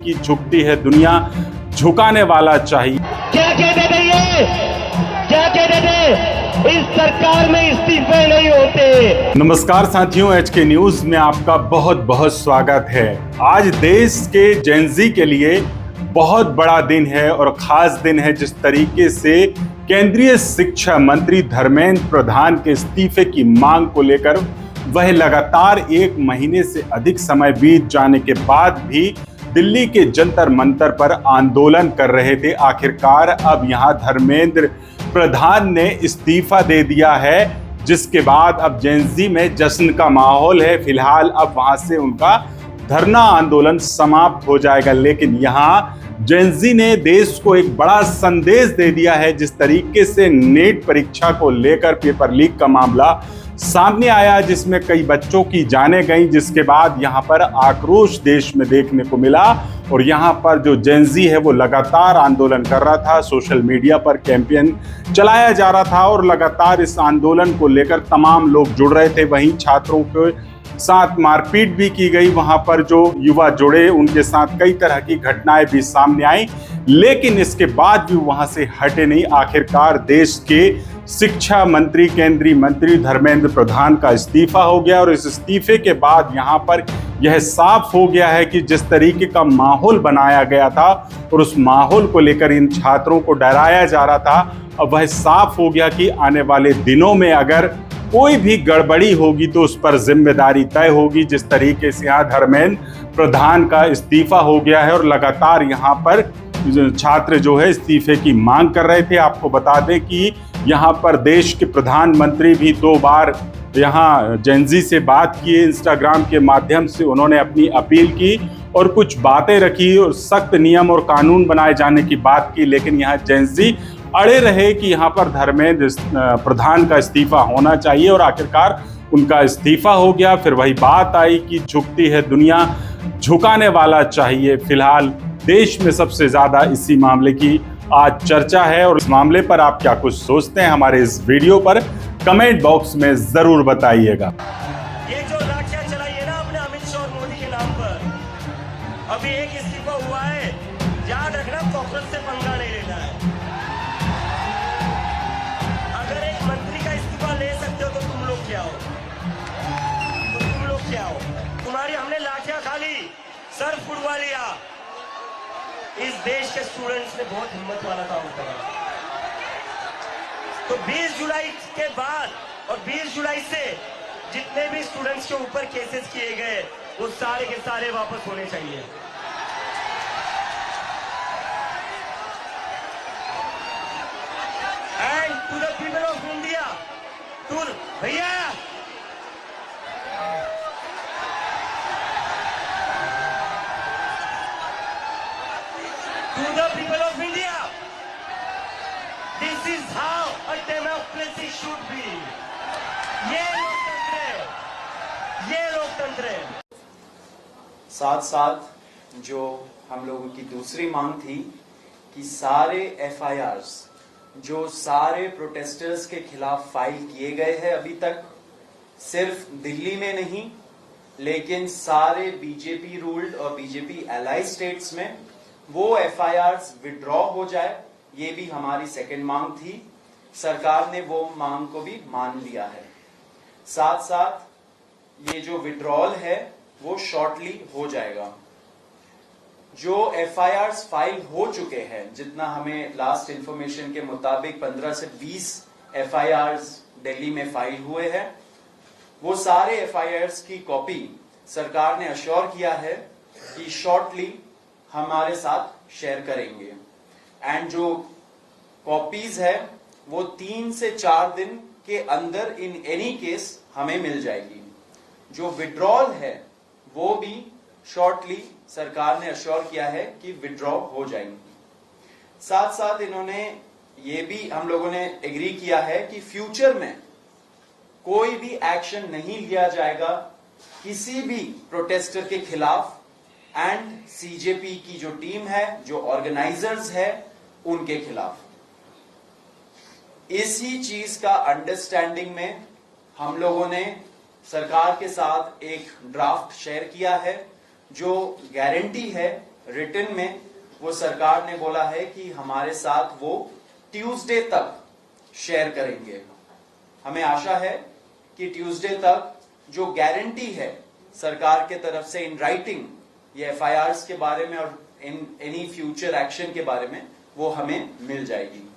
की झुकती है दुनिया, झुकाने वाला चाहिए। क्या कहते थे ये? क्या कहते थे? इस सरकार में इस्तीफे नहीं होते। नमस्कार साथियों, एचके न्यूज में आपका बहुत बहुत स्वागत है। आज देश के जेनजी के लिए बहुत बड़ा दिन है और खास दिन है। जिस तरीके से केंद्रीय शिक्षा मंत्री धर्मेंद्र प्रधान के इस्तीफे की मांग को लेकर वह लगातार एक महीने से अधिक समय बीत जाने के बाद भी दिल्ली के जंतर मंतर पर आंदोलन कर रहे थे। आखिरकार अब यहां धर्मेंद्र प्रधान ने इस्तीफा दे दिया है, जिसके बाद अब जेनजी में जश्न का माहौल है। फिलहाल अब वहां से उनका धरना आंदोलन समाप्त हो जाएगा, लेकिन यहां जेनजी ने देश को एक बड़ा संदेश दे दिया है। जिस तरीके से नेट परीक्षा को लेकर पेपर लीक का मामला सामने आया, जिसमें कई बच्चों की जानें गई, जिसके बाद यहां पर आक्रोश देश में देखने को मिला और यहां पर जो जेनजी है वो लगातार आंदोलन कर रहा था। सोशल मीडिया पर कैंपेन चलाया जा रहा था और लगातार इस आंदोलन को लेकर तमाम लोग जुड़ रहे थे। वहीं छात्रों के साथ मारपीट भी की गई। वहां पर जो युवा जुड़े उनके साथ कई तरह की घटनाएं भी सामने आई, लेकिन इसके बाद भी वहां से हटे नहीं। आखिरकार देश के शिक्षा मंत्री, केंद्रीय मंत्री धर्मेंद्र प्रधान का इस्तीफा हो गया और इस इस्तीफे के बाद यहां पर यह साफ हो गया है कि जिस तरीके का माहौल बनाया गया था और उस माहौल को लेकर इन छात्रों को डराया जा रहा था, अब वह साफ हो गया कि आने वाले दिनों में अगर कोई भी गड़बड़ी होगी तो उस पर जिम्मेदारी तय होगी। जिस तरीके से यहाँ धर्मेंद्र प्रधान का इस्तीफा हो गया है और लगातार यहाँ पर छात्र जो है इस्तीफे की मांग कर रहे थे। आपको बता दें कि यहाँ पर देश के प्रधानमंत्री भी 2 बार यहाँ जेनजी से बात किए, इंस्टाग्राम के माध्यम से उन्होंने अपनी अपील की और कुछ बातें रखी और सख्त नियम और कानून बनाए जाने की बात की, लेकिन यहाँ जेनजी अड़े रहे कि यहाँ पर धर्मेंद्र प्रधान का इस्तीफा होना चाहिए और आखिरकार उनका इस्तीफा हो गया। फिर वही बात आई कि झुकती है दुनिया, झुकाने वाला चाहिए। फिलहाल देश में सबसे ज्यादा इसी मामले की आज चर्चा है और इस मामले पर आप क्या कुछ सोचते हैं, हमारे इस वीडियो पर कमेंट बॉक्स में जरूर बताइएगा। ये जो लाठियां चलाई है ना अपने अमित शाह और मोदी के नाम पर, अभी एक इस्तीफा हुआ है, याद रखना कॉकरोच से पंगा नहीं लेना है। अगर एक मंत्री का इस्तीफा ले सकते हो तो तुम लोग क्या हो? तुम्हारी हमने लाठियां खा ली, सर फुड़वा लिया। इस देश के स्टूडेंट्स ने बहुत हिम्मत वाला काम करा। तो 20 जुलाई के बाद और 20 जुलाई से जितने भी स्टूडेंट्स के ऊपर केसेस किए गए वो सारे के सारे वापस होने चाहिए। And to the people of India, to भैया to the people of India, this is how a democracy should be. ये लोकतंत्र है। साथ साथ जो हम लोगों की दूसरी मांग थी कि सारे FIRs जो सारे प्रोटेस्टर्स के खिलाफ फाइल किए गए हैं अभी तक, सिर्फ दिल्ली में नहीं लेकिन सारे बीजेपी रूल्ड और बीजेपी एलाई स्टेट्स में वो FIRs विड्रॉ हो जाए, ये भी हमारी सेकंड मांग थी। सरकार ने वो मांग को भी मान लिया है। साथ साथ ये जो विड्रॉल है वो शॉर्टली हो जाएगा। जो FIRs फाइल हो चुके हैं, जितना हमें लास्ट इंफॉर्मेशन के मुताबिक 15 से 20 FIRs दिल्ली में फाइल हुए हैं, वो सारे FIRs की कॉपी सरकार ने अश्योर किया है कि शॉर्टली हमारे साथ शेयर करेंगे। एंड जो कॉपीज है वो 3 से 4 दिन के अंदर इन एनी केस हमें मिल जाएगी। जो विड्रॉल है वो भी शॉर्टली सरकार ने अश्योर किया है कि विड्रॉ हो जाएंगी। साथ साथ इन्होंने ये भी हम लोगों ने एग्री किया है कि फ्यूचर में कोई भी एक्शन नहीं लिया जाएगा किसी भी प्रोटेस्टर के खिलाफ एंड CJP की जो टीम है, जो ऑर्गेनाइजर्स है, उनके खिलाफ। इसी चीज का अंडरस्टैंडिंग में हम लोगों ने सरकार के साथ एक ड्राफ्ट शेयर किया है जो गारंटी है रिटन में वो सरकार ने बोला है कि हमारे साथ वो ट्यूसडे तक शेयर करेंगे। हमें आशा है कि ट्यूसडे तक जो गारंटी है सरकार के तरफ से इन राइटिंग ये एफआईआर्स के बारे में और इन एनी फ्यूचर एक्शन के बारे में वो हमें मिल जाएगी।